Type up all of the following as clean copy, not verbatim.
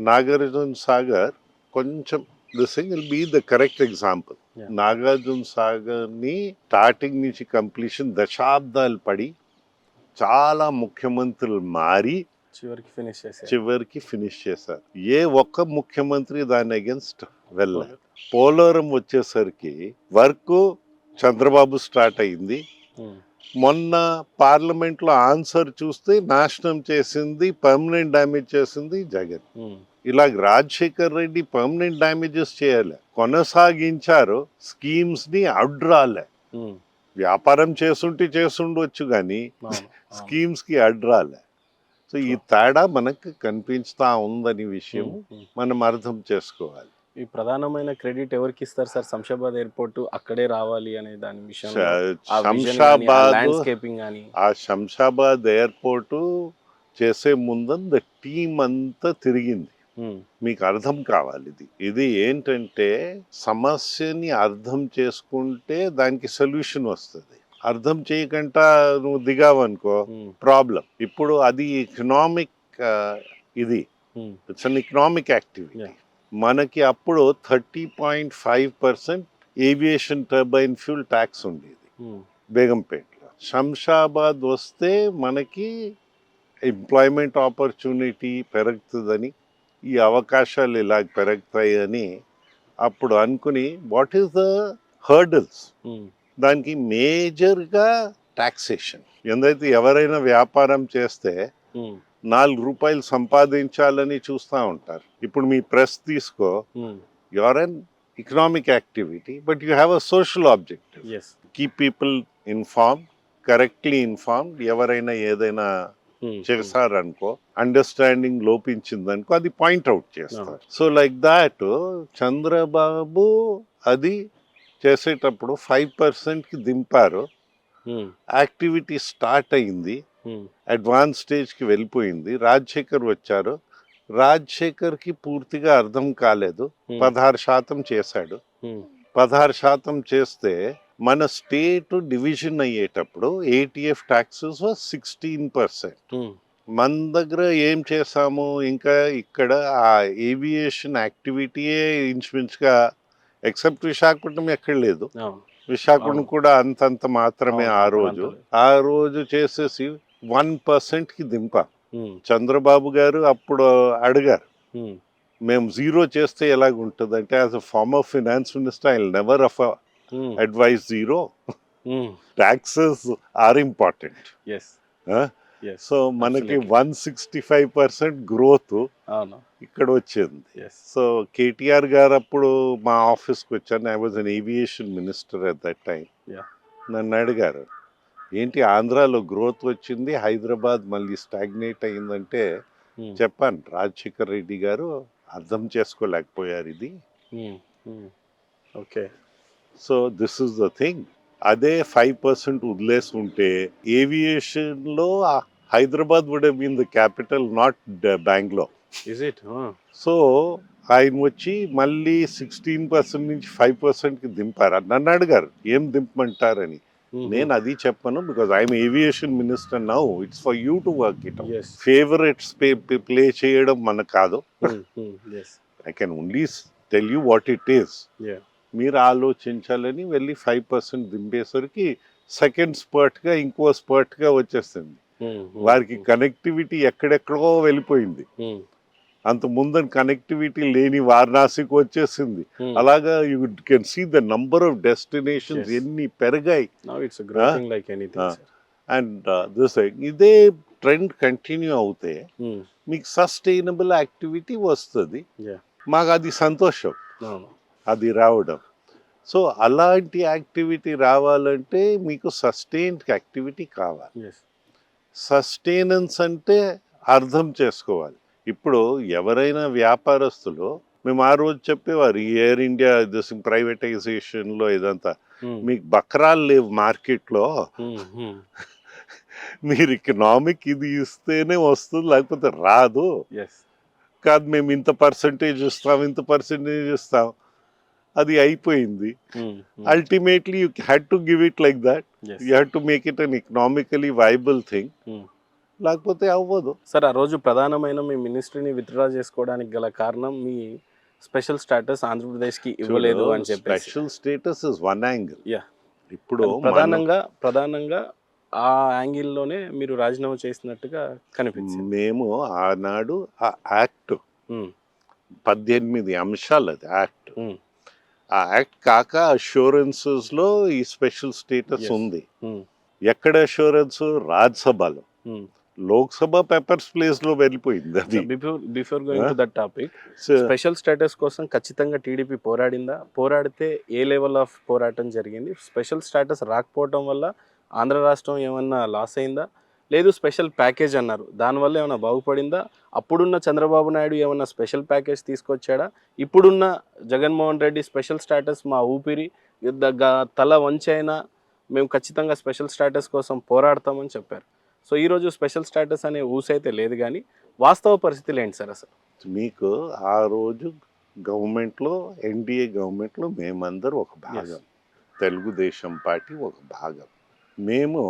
నాగార్జున సాగర్ కొంచెం this thing will be the correct example. Yeah. నాగార్జున సాగర్ని స్టార్టింగ్ నుంచి కంప్లీషన్ దశాబ్దాలు పడి చాలా ముఖ్యమంత్రులు మారి చివరికి ఫినిష్ చేశారు. ఏ ఒక్క ముఖ్యమంత్రి దాని అగేన్స్ట్ వెళ్ళలేదు. పోలవరం వచ్చేసరికి వర్క్ చంద్రబాబు స్టార్ట్ అయింది. మొన్న పార్లమెంట్ లో ఆన్సర్ చూస్తే నాశనం చేసింది, పర్మనెంట్ డ్యామేజ్ చేసింది జగన్. ఇలా రాజశేఖర్ రెడ్డి పర్మనెంట్ డ్యామేజెస్ చేయాలి, కొనసాగించారు స్కీమ్స్ ని అడ్రాలే. వ్యాపారం చేస్తుండొచ్చు కానీ స్కీమ్స్ కి అడ్రాలే. సో ఈ తేడా మనకు కనిపిస్తా ఉందని విషయం మనం అర్థం చేసుకోవాలి. ఈ ప్రధానమైన క్రెడిట్ ఎవరికి ఇస్తారు సార్? శంషాబాద్ ఎయిర్పోర్ట్ అక్కడే రావాలి అనే దాని విషయం, శంషాబాద్ ఎయిర్పోర్ట్ చేసే ముందు టీం అంతా తిరిగింది. మీకు అర్థం కావాలి, ఇది ఏంటంటే సమస్యని అర్థం చేసుకుంటే దానికి సొల్యూషన్ వస్తుంది. అర్థం చేయకుండా నువ్వు దిగావనుకో ప్రాబ్లం. ఇప్పుడు అది ఎకనామిక్, ఇది ఇట్స్ అన్ ఎకనామిక్ యాక్టివిటీ. మనకి అప్పుడు 30.5% ఏవియేషన్ టర్బైన్ ఫ్యూల్ ట్యాక్స్ ఉండేది బేగంపేటలో. శంషాబాద్ వస్తే మనకి ఎంప్లాయ్మెంట్ ఆపర్చునిటీ పెరుగుతుందని, ఈ అవకాశాలు ఇలా పెరుగుతాయని అప్పుడు అనుకుని వాట్ ఈస్ ద హర్డల్స్, దానికి మేజర్గా టాక్సేషన్. ఎందైతే ఎవరైనా వ్యాపారం చేస్తే 4 రూపాయలు సంపాదించాలని చూస్తూ ఉంటారు. ఇప్పుడు మీ ప్రెస్ తీసుకో, your an economic activity but you have a social objective. Keep people inform, correctly informed. ఎవరైనా ఏదైనా చేశారనుకో, అండర్స్టాండింగ్ లోపించిందనుకో, అది పాయింట్అవుట్ చేస్తారు. సో లైక్ దాట్ చంద్రబాబు అది చేసేటప్పుడు 5%కి దింపారు. యాక్టివిటీ స్టార్ట్ అయింది, అడ్వాన్స్ స్టేజ్కి వెళ్ళిపోయింది. రాజశేఖర్ వచ్చారు, రాజశేఖర్కి పూర్తిగా అర్థం కాలేదు, 16% చేశాడు. 16% చేస్తే మన స్టేట్ డివిజన్ అయ్యేటప్పుడు ఏటీఎఫ్ ట్యాక్సెస్ 16%. మన దగ్గర ఏం చేసాము, ఇంకా ఇక్కడ ఆ ఏవియేషన్ యాక్టివిటీయే ఇంచుమించుగా ఎక్సెప్ట్ విశాఖపట్నం ఎక్కడ లేదు. విశాఖపట్నం కూడా అంతంత మాత్రమే. ఆ రోజు చేసేసి 1%కి దింపా. చంద్రబాబు గారు అప్పుడు అడిగారు, మేము 0 చేస్తే ఎలాగుంటుంది అంటే, as a former finance minister I will never advise 0. Taxes are important. So మనకి 165% గ్రోత్ ఇక్కడ వచ్చింది. సో కేటీఆర్ గారు అప్పుడు మా ఆఫీస్కి వచ్చాను, I was an aviation minister at that time. నన్ను అడిగారు, ఏంటి ఆంధ్రాలో గ్రోత్ వచ్చింది, హైదరాబాద్ మళ్ళీ స్టాగ్నేట్ అయిందంటే చెప్పాను, రాజశేఖర్ రెడ్డి గారు అర్థం చేసుకోలేకపోయారు ఇది. Okay, so this is the thing. అదే 5% వదిలేసి ఉంటే ఏవియేషన్లో Hyderabad would have been the capital, not Bengaluru. So ఆయన వచ్చి మళ్ళీ 16% నుంచి 5%కి దింపారు. నన్ను అడిగారు ఏం దింపమంటారని. నేను అది చెప్పను, because I'm aviation minister now, it's for you to work it. Favourites play చేయడం మనకు కాదు. I can only tell you what it is. మీరు ఆలోచించాలని వెళ్ళి 5% దింపేసరికి సెకండ్ స్పర్ట్గా ఇంకో స్పర్ట్గా వచ్చేస్తుంది. వారికి కనెక్టివిటీ ఎక్కడెక్కడో వెళ్ళిపోయింది. అంత ముందని కనెక్టివిటీ లేని వారణాసికి వచ్చేసింది. అలాగా you can see the number of destinations ఎన్ని పెరిగాయి. అండ్ దిస్ ఇదే ట్రెండ్ కంటిన్యూ అవుతే మీకు సస్టైనబుల్ యాక్టివిటీ వస్తుంది. మాకు అది సంతోషం, అది రావడం. సో అలాంటి యాక్టివిటీ రావాలంటే మీకు సస్టైన్డ్ యాక్టివిటీ కావాలి. సస్టైనెన్స్ అంటే అర్థం చేసుకోవాలి. ఇప్పుడు ఎవరైనా వ్యాపారస్తులు, మేము ఆ రోజు చెప్పేవారు ఈ ఎయిర్ ఇండియా ప్రైవేటైజేషన్లో ఇదంతా, మీకు బక్రాలు లేవు మార్కెట్లో, మీరు ఎకనామిక్ ఇది ఇస్తేనే వస్తుంది, లేకపోతే రాదు. కాదు మేము ఇంత పర్సంటేజ్ ఇస్తాం, అది అయిపోయింది. Ultimately you had to give it like that. You had to make it an economically viable thing. లేకపోతే అవ్వదు. సార్ ఆ రోజు ప్రధానమైన మీ మినిస్ట్రీని విత్డ్రా చేసుకోవడానికి గల కారణం మీ స్పెషల్ స్టేటస్ ఆంధ్రప్రదేశ్కి ఇవ్వలేదు అని చెప్పేసి. Special status is one angle. Yeah. ఇప్పుడు ప్రధానంగా ఆ యాంగిల్లోనే మీరు రాజీనామా చేసినట్టుగా కనిపించింది. మేము ఆనాడు ఆ యాక్ట్ 18 అంశాలు, అది యాక్ట్. ఆ యాక్ట్ కాక అష్యూరెన్సెస్ లో ఈ స్పెషల్ స్టేటస్ ఉంది. ఎక్కడ అష్యూరెన్స్? రాజ్యసభలో. లోక్సభ పేపర్స్ ప్లేస్ లో వెళ్ళిపోయింది అది. Before going to that topic, special status కోసం ఖచ్చితంగా టీడీపీ పోరాడిందా? పోరాడితే ఏ లెవెల్ ఆఫ్ పోరాటం జరిగింది? స్పెషల్ స్టేటస్ రాకపోవడం వల్ల ఆంధ్ర రాష్ట్రం ఏమన్నా లాస్ అయిందా? లేదు స్పెషల్ ప్యాకేజ్ అన్నారు, దానివల్ల ఏమైనా బాగుపడిందా? అప్పుడున్న చంద్రబాబు నాయుడు ఏమన్నా స్పెషల్ ప్యాకేజ్ తీసుకొచ్చాడా? ఇప్పుడున్న జగన్మోహన్ రెడ్డి స్పెషల్ స్టేటస్ మా ఊపిరి, తల వంచైనా మేము ఖచ్చితంగా స్పెషల్ స్టేటస్ కోసం పోరాడతామని చెప్పారు. సో ఈరోజు స్పెషల్ స్టేటస్ అనే ఊసైతే లేదు, కానీ వాస్తవ పరిస్థితులు ఏంటి సార్ అసలు? మీకు ఆ రోజు గవర్నమెంట్లో, ఎన్డీఏ గవర్నమెంట్లో మేమందరూ ఒక భాగం, తెలుగుదేశం పార్టీ ఒక భాగం. మేము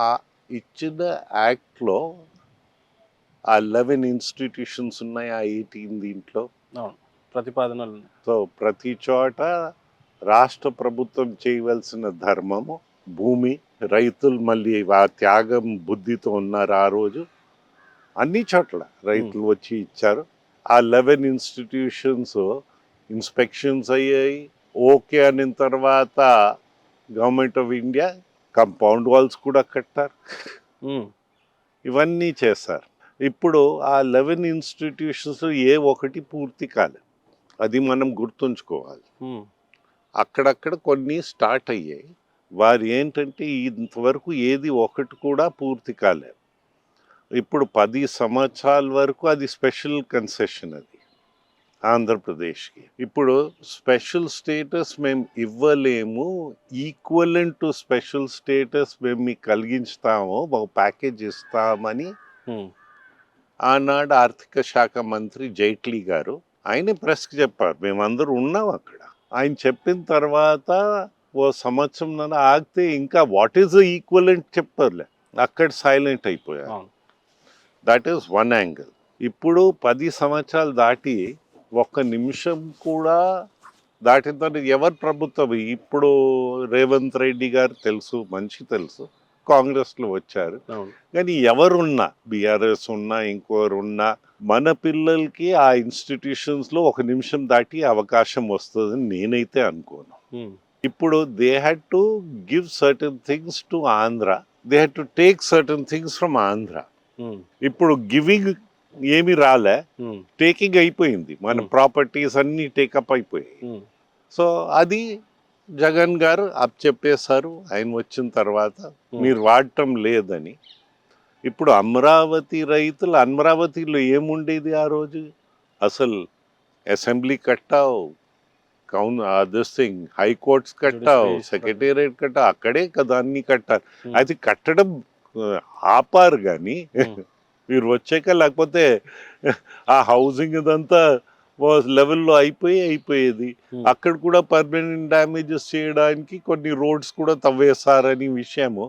ఆ ఇచ్చిన యాక్ట్లో ఆ 11 ఇన్స్టిట్యూషన్స్ ఉన్నాయి, ఆ 18 దీంట్లో ప్రతిపాదనలు. సో ప్రతి చోట రాష్ట్ర ప్రభుత్వం చేయవలసిన ధర్మము, భూమి, రైతులు మళ్ళీ ఆ త్యాగం బుద్ధితో ఉన్నారు ఆ రోజు. అన్ని చోట్ల రైతులు వచ్చి ఇచ్చారు. ఆ 11 ఇన్స్టిట్యూషన్స్ ఇన్స్పెక్షన్స్ అయ్యాయి. ఓకే అనిన తర్వాత government of India compound walls కూడా కట్టారు. ఇవన్నీ చేశారు. ఇప్పుడు ఆ 11 ఇన్స్టిట్యూషన్స్ ఏ ఒకటి పూర్తి కాలేదు, అది మనం గుర్తుంచుకోవాలి. అక్కడక్కడ కొన్ని స్టార్ట్ అయ్యాయి. వారు ఏంటంటే ఇంతవరకు ఏది ఒకటి కూడా పూర్తి కాలేదు. ఇప్పుడు 10 సంవత్సరాల వరకు అది స్పెషల్ కన్సెషన్, అది ఆంధ్రప్రదేశ్కి. ఇప్పుడు స్పెషల్ స్టేటస్ మేము ఇవ్వలేము, ఈక్వలెంట్ టు స్పెషల్ స్టేటస్ మేము మీకు కలిగించుతాము, ఒక ప్యాకేజ్ ఇస్తామని ఆనాడు ఆర్థిక శాఖ మంత్రి జైట్లీ గారు ఆయన ప్రెస్కి చెప్పారు. మేమందరూ ఉన్నాం అక్కడ. ఆయన చెప్పిన తర్వాత ఓ సంవత్సరం ఆగితే ఇంకా వాట్ ఈస్ ద ఈక్వలెంట్ చెప్పర్లే, అక్కడ సైలెంట్ అయిపోయారు. That is one angle. ఇప్పుడు 10 సంవత్సరాలు దాటి ఒక్క నిమిషం కూడా దాటిన తర్వాత ఎవరు ప్రభుత్వం? ఇప్పుడు రేవంత్ రెడ్డి గారు తెలుసు, మంచి తెలుసు, కాంగ్రెస్లో వచ్చారు. కానీ ఎవరున్నా, బీఆర్ఎస్ ఉన్నా ఇంకోరున్నా, మన పిల్లలకి ఆ ఇన్స్టిట్యూషన్స్లో ఒక నిమిషం దాటి అవకాశం వస్తుందని నేనైతే అనుకోను. ఇప్పుడు they had to give certain things to Andhra, they had to take certain things from Andhra. ఇప్పుడు గివింగ్ ఏమి రాలే, టేకింగ్ అయిపోయింది. మన ప్రాపర్టీస్ అన్ని టేకప్ అయిపోయాయి. సో అది జగన్ గారు చెప్పేశారు ఆయన వచ్చిన తర్వాత, మీరు వాడటం లేదని. ఇప్పుడు అమరావతి రైతులు, అమరావతిలో ఏముండేది ఆ రోజు? అసలు అసెంబ్లీ కట్టావు, దిస్ థింగ్ హైకోర్ట్స్ కట్టావు, సెక్రటేరియట్ కట్టావు, అక్కడే కదా అన్ని కట్టారు. అది కట్టడం ఆపారు కానీ మీరు వచ్చాక, లేకపోతే ఆ హౌసింగ్ ఇదంతా లెవెల్లో అయిపోయేది. అక్కడ కూడా పర్మనెంట్ డ్యామేజెస్ చేయడానికి కొన్ని రోడ్స్ కూడా తవ్వేశారని విషయము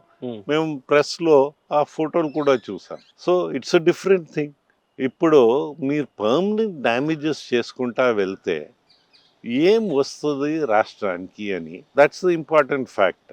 మేము ప్రెస్లో ఆ ఫోటోలు కూడా చూసాం. So it's a different thing. ఇప్పుడు మీరు పర్మనెంట్ డ్యామేజెస్ చేసుకుంటా వెళ్తే ఏం వస్తుంది రాష్ట్రానికి అని, దట్స్ ద ఇంపార్టెంట్ ఫ్యాక్టర్.